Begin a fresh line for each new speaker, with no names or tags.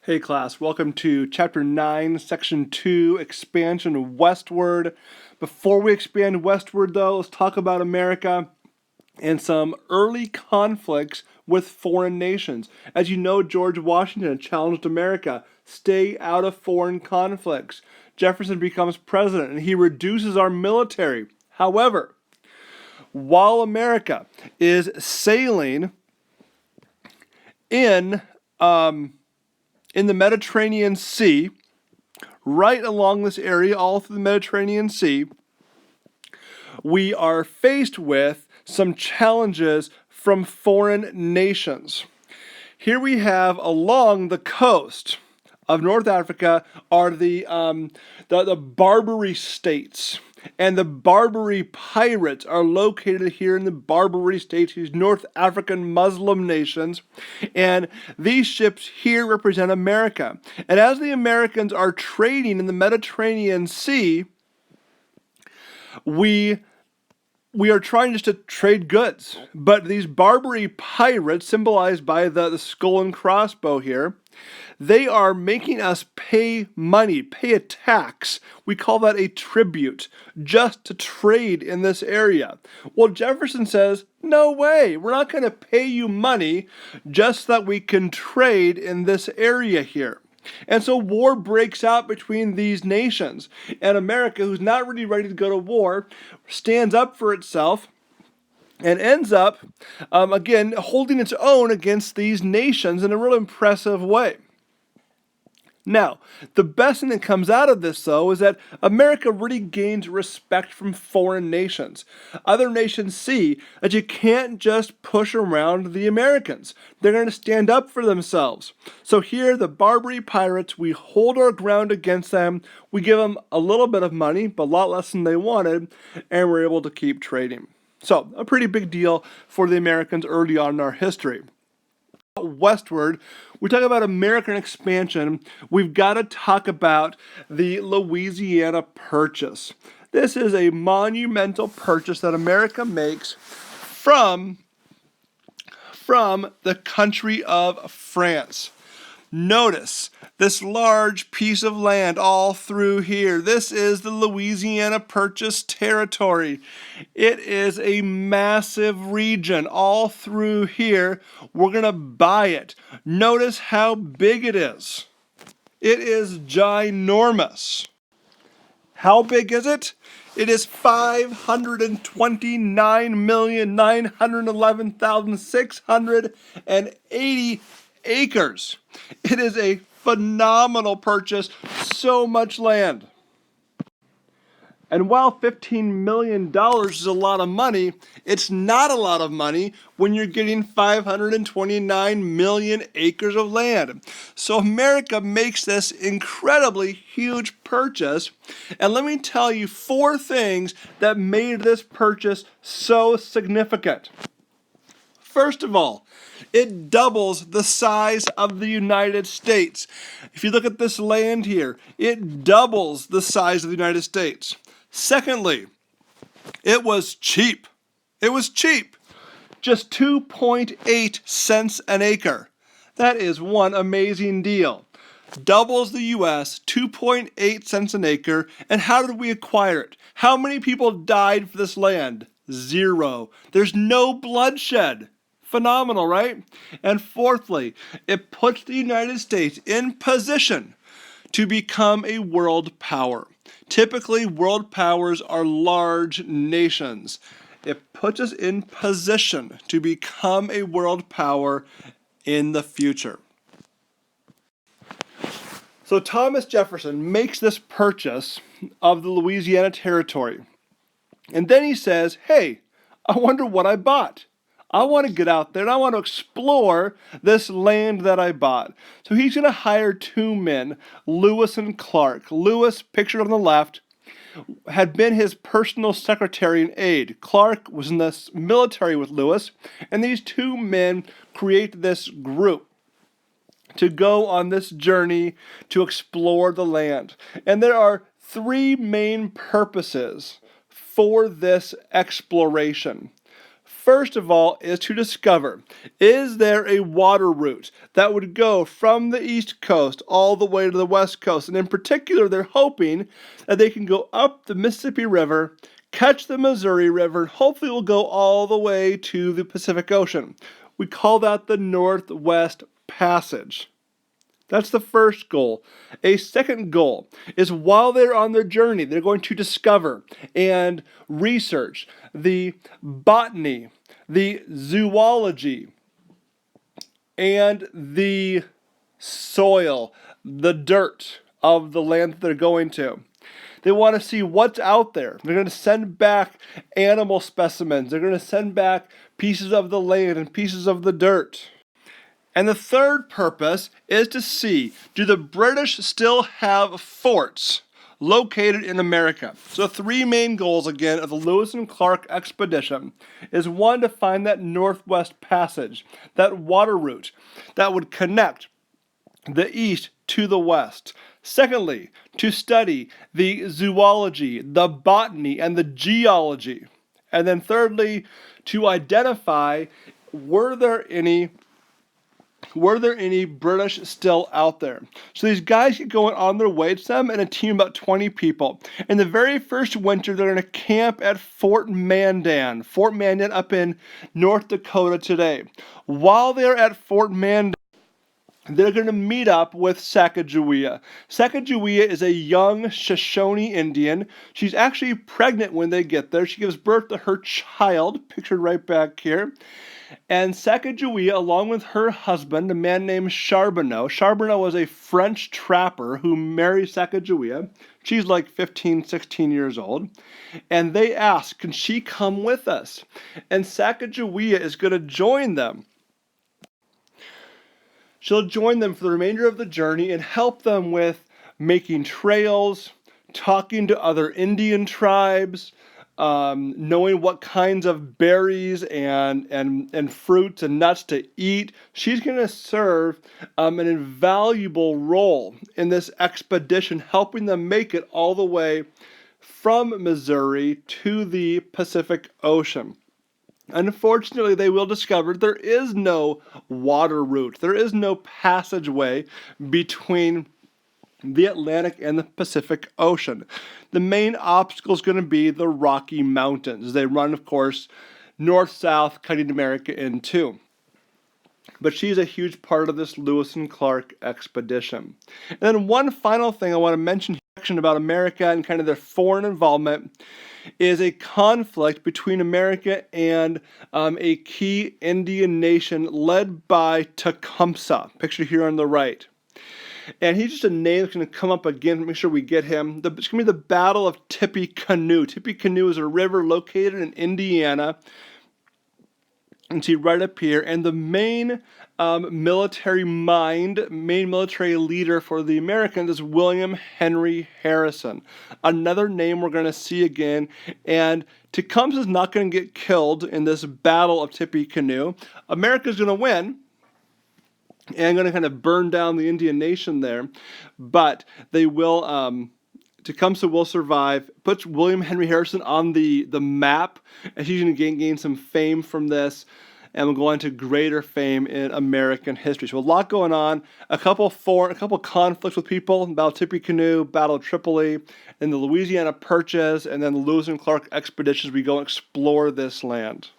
Hey class, welcome to Chapter 9, Section 2, Expansion Westward. Before we expand westward though, let's talk about America and some early conflicts with foreign nations. As you know, George Washington challenged America, stay out of foreign conflicts. Jefferson becomes president and he reduces our military. However, while America is sailing in the Mediterranean Sea, right along this area, all through the Mediterranean Sea, we are faced with some challenges from foreign nations. Here we have along the coast of North Africa are the Barbary states. And the Barbary pirates are located here in the Barbary states, these North African Muslim nations. And these ships here represent America. And as the Americans are trading in the Mediterranean Sea, we are trying just to trade goods. But these Barbary pirates, symbolized by the skull and crossbow here, they are making us pay money, pay a tax. We call that a tribute, just to trade in this area. Well, Jefferson says, no way, we're not going to pay you money just so that we can trade in this area here. And so war breaks out between these nations. And America, who's not really ready to go to war, stands up for itself and ends up, again, holding its own against these nations in a real impressive way. Now, the best thing that comes out of this, though, is that America really gains respect from foreign nations. Other nations see that you can't just push around the Americans. They're going to stand up for themselves. So here, the Barbary pirates, we hold our ground against them. We give them a little bit of money, but a lot less than they wanted, and we're able to keep trading. So, a pretty big deal for the Americans early on in our history. Westward, we talk about American expansion, we've got to talk about the Louisiana Purchase. This is a monumental purchase that America makes from the country of France. Notice this large piece of land all through here. This is the Louisiana Purchase territory. It is a massive region all through here. We're going to buy it. Notice how big it is. It is ginormous. How big is it? It is 529,911,680 acres. It is a phenomenal purchase, so much land. And while $15 million is a lot of money, it's not a lot of money when you're getting 529 million acres of land. So America makes this incredibly huge purchase. And let me tell you 4 things that made this purchase so significant. First of all, it doubles the size of the United States. If you look at this land here, it doubles the size of the United States. Secondly, it was cheap. It was cheap. Just 2.8 cents an acre. That is one amazing deal. Doubles the U.S., 2.8 cents an acre. And how did we acquire it? How many people died for this land? 0. There's no bloodshed. Phenomenal, right? And fourthly, it puts the United States in position to become a world power. Typically, world powers are large nations. It puts us in position to become a world power in the future. So Thomas Jefferson makes this purchase of the Louisiana Territory. And then he says, hey, I wonder what I bought. I want to get out there and I want to explore this land that I bought. So he's going to hire 2 men, Lewis and Clark. Lewis, pictured on the left, had been his personal secretary and aide. Clark was in the military with Lewis, and these 2 men create this group to go on this journey to explore the land. And there are 3 main purposes for this exploration. first of all is to discover, is there a water route that would go from the East Coast all the way to the West Coast? And in particular, they're hoping that they can go up the Mississippi River, catch the Missouri River, and hopefully will go all the way to the Pacific Ocean. We call that the Northwest Passage. That's the first goal. A second goal is while they're on their journey, they're going to discover and research the botany, the zoology, and the soil, the dirt of the land that they're going to. They want to see what's out there. They're going to send back animal specimens. They're going to send back pieces of the land and pieces of the dirt. And the third purpose is to see, do the British still have forts located in America? So 3 main goals, again, of the Lewis and Clark expedition is one, to find that Northwest Passage, that water route that would connect the East to the West. Secondly, to study the zoology, the botany, and the geology. And then thirdly, to identify, were there any British still out there? So these guys get going on their way. It's them and a team of about 20 people. In the very first winter, they're going to camp at Fort Mandan up in North Dakota today. While they're at Fort Mandan, they're going to meet up with Sacagawea. Sacagawea is a young Shoshone Indian. She's actually pregnant when they get there. She gives birth to her child, pictured right back here. And Sacagawea, along with her husband, a man named Charbonneau. Charbonneau was a French trapper who married Sacagawea. She's like 15, 16 years old. And they ask, can she come with us? And Sacagawea is going to join them. She'll join them for the remainder of the journey and help them with making trails, talking to other Indian tribes, knowing what kinds of berries and fruits and nuts to eat. She's going to serve an invaluable role in this expedition, helping them make it all the way from Missouri to the Pacific Ocean. Unfortunately, they will discover there is no water route. There is no passageway between the Atlantic and the Pacific Ocean. The main obstacle is going to be the Rocky Mountains. They run, of course, north-south, cutting America in two. But she's a huge part of this Lewis and Clark expedition. And then one final thing I want to mention here about America and kind of their foreign involvement is a conflict between America and a key Indian nation led by Tecumseh, pictured here on the right. And he's just a name that's going to come up again. Make sure we get him. It's going to be the Battle of Tippecanoe. Tippecanoe is a river located in Indiana. And see right up here. And the main military leader for the Americans is William Henry Harrison. Another name we're going to see again. And Tecumseh's not going to get killed in this Battle of Tippecanoe. America's going to win. And going to kind of burn down the Indian nation there. But they will... Tecumseh will survive, puts William Henry Harrison on the map, and he's going to gain some fame from this, and will go on to greater fame in American history. So a lot going on, a couple conflicts with people, Battle of Tippecanoe, Battle of Tripoli, and the Louisiana Purchase, and then the Lewis and Clark expeditions. We go and explore this land.